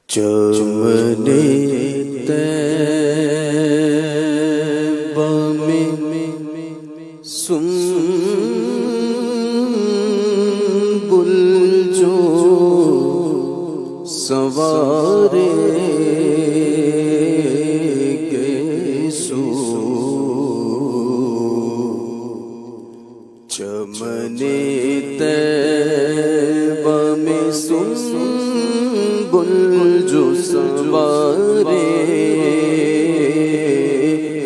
چمن طیبہ میں سنبل جو سنوارے گے سو، چمن طیبہ میں سنبل جو سنوارے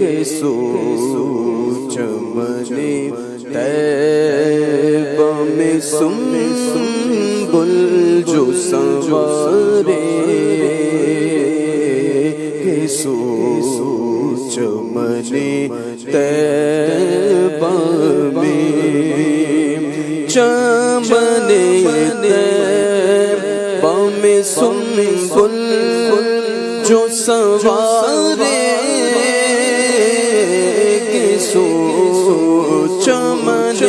گے سو، چمن طیبہ میں سنبل جو سنوارے گے سو، چمن طیبہ میں، چمن طیبہ میں سنبل جو سنوارے گے سو، چمن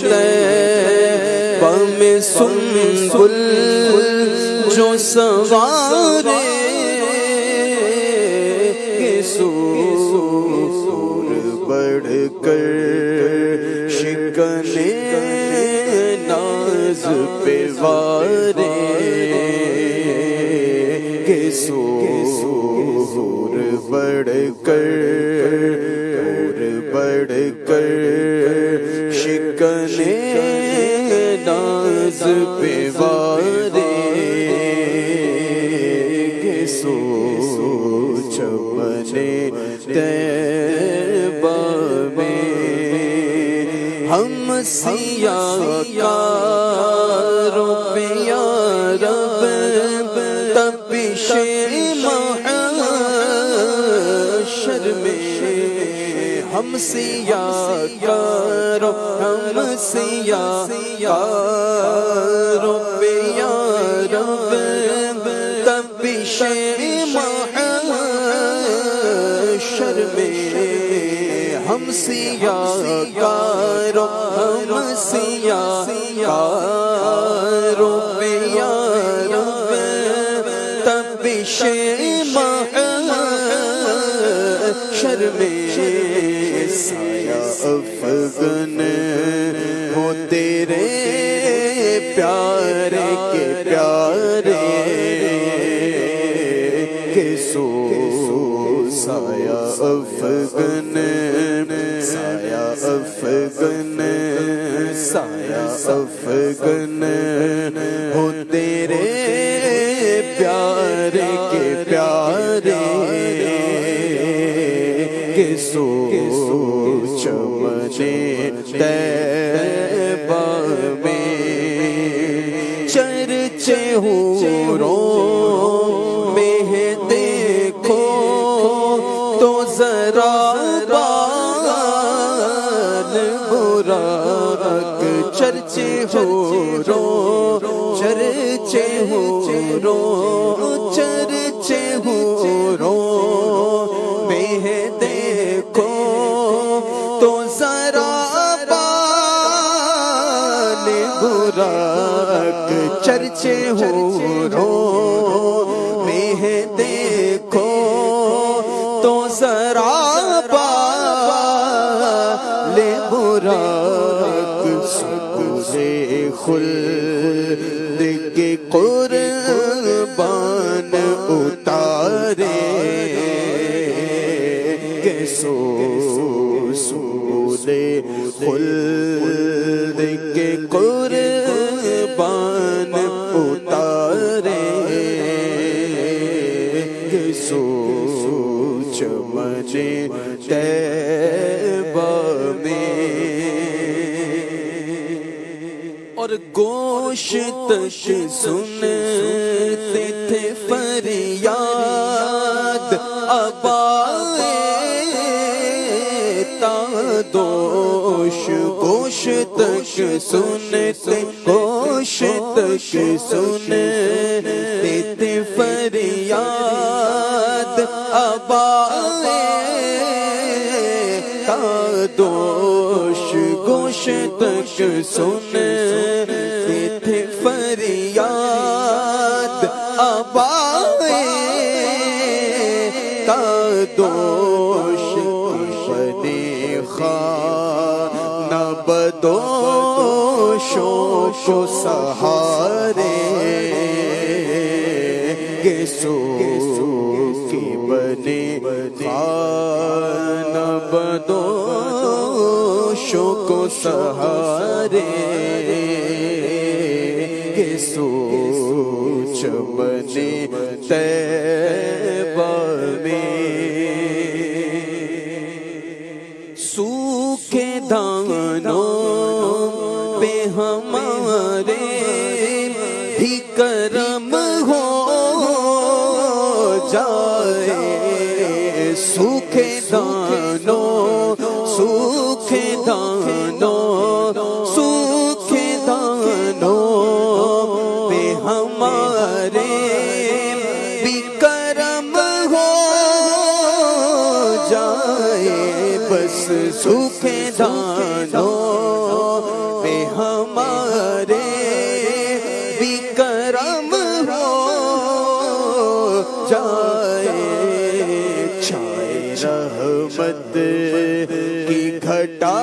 طیبہ میں سنبل جو سنوارے گے سو، بڑھ کر شکن ناز پہ وارے گے سو، بڑھ کر شکن ناز پہ وارے گے سو، چمن طیبہ میں ہم سیاہ کاروں پہ یا رب تپش محشر میں، ہم سیاہ کاروں، ہم سیاہ کاروں پہ یا رب تپش محشر میں، ہم سیاہ کاروں، ہم سیاہ کاروں پہ یا رب تپش محشر میں، سایہ افغن ہو تیرے پیارے کے پیارے گے سو، سایہ افغن، سایہ افغن، سایہ افغن ہو تیرے پیارے کے پیارے گے سو، چمن طیبہ میں چرچے حوروں میں ہے دیکھو تو ذرا بال براق، چرچے حوروں، چرچے حوروں، چرچے حوروں میں ہے دیکھو تو ذرا بال براق، چرچے حوروں میں ہے دیکھو تو ذرا بال براق، سبزے خلد کے قربان اتارے گے سو، سبزے خلد کے قربان اتارے گے سو، چمن طیبہ میں، اور گوشت سنتے تھے فریاد آبائے تادوش، گوشت سنتے، گوشت سنتے تھے فریاد آبائے دوش گوش تک سنتے تھے فریاد آبائے دوش بنے خانہ بدوشوں کو سہارے گیسو کی بنے خانہ بدوشوں کو سہارے گیسو چمنے طیبہ میں سوکھے دانوں پہ ہمارے بھی کرم ہو جائے سوکھے دانوں سوکھے دانوں سوکھے دانوں پہ ہمارے بھی کرم ہو جائے بس سوکھے دانوں پہ ہمارے بھی کرم ہو جائے چھائے رحمت کی گھٹا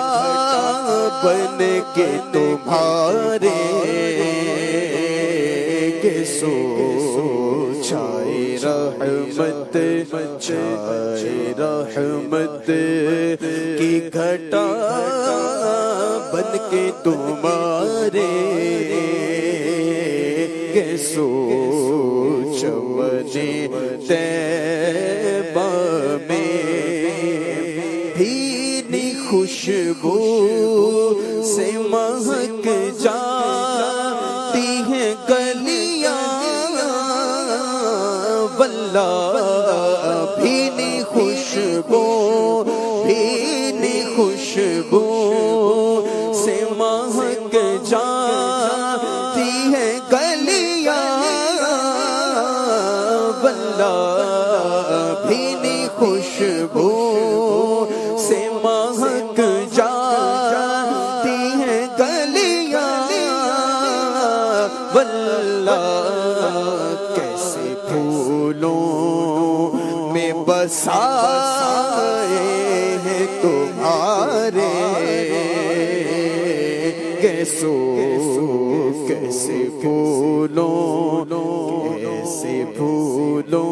بن کے تمہارے گیسو چھائے رحمت چھائے رحمت کی گھٹا بن کے تمہارے گیسو چمنے طیبہ میں بھینی خوشبو سے مہک جاتی ہیں گلیاں واللہ بھینی خوشبو بھینی خوشبو سے مہک جاتی ہیں گلیاں واللہ بھینی خوشبو سے مہک جاتی ہیں گلیاں واللہ کیسے پھولوں میں بسائے ہیں تمہارے گیسو کیسے پھولوں کیسے پھولوں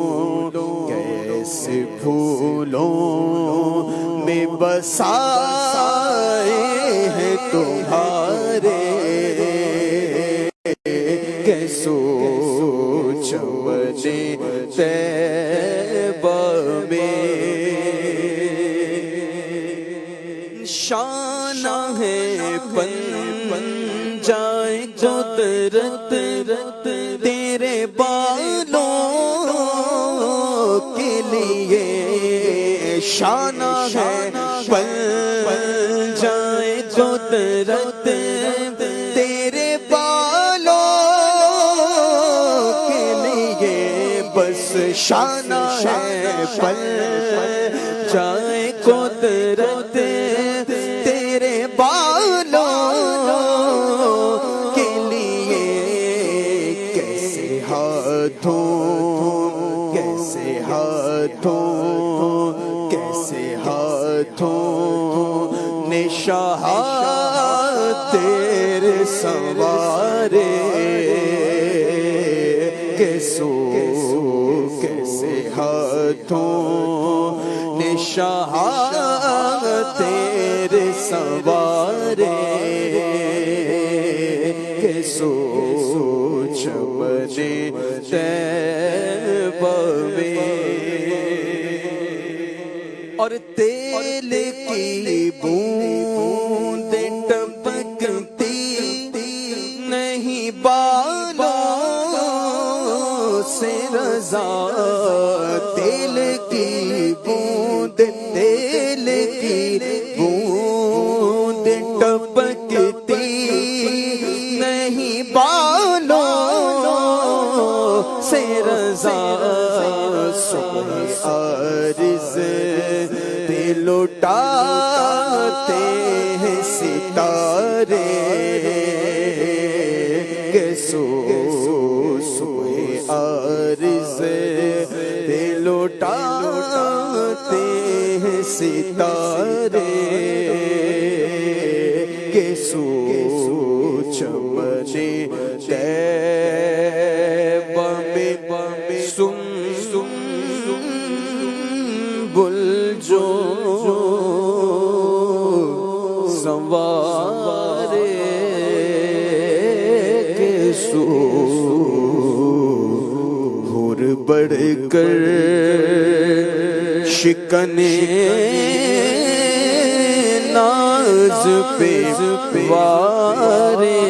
کیسے پھولوں میں بسائے ہیں تمہارے گیسو چمنے طیبہ میں شانہ ہے پنجائے قدرت تیرے بالوں کے لیے شانہ ہے پنجائے قدرت تیرے بالوں کے لیے بس شانہ ہے پنجائے قدرت تیرے بالوں کے لیے کیسے ہاتھوں کیسے ہاتھوں کیسے ہاتھوں نے شاہ تیرے سنوارے کیسو کیسے ہاتھوں نے شاہ تیرے سنوارے کیسو چمنے طیبہ میں اور تیل کی بوندیں ٹپکتی نہیں بالوں سے رضا تیل کی بوند تیل کی بوند ٹپکتی نہیں بالوں سے رضا صبح عارض لٹاتے ہیں ستارے کہ صبح عارض پہ لٹاتے ہیں ستارے کہ چمنے طیبہ میں سنبل جو سنوارے کے حور بڑھ کر شکنے ناز پہ وارے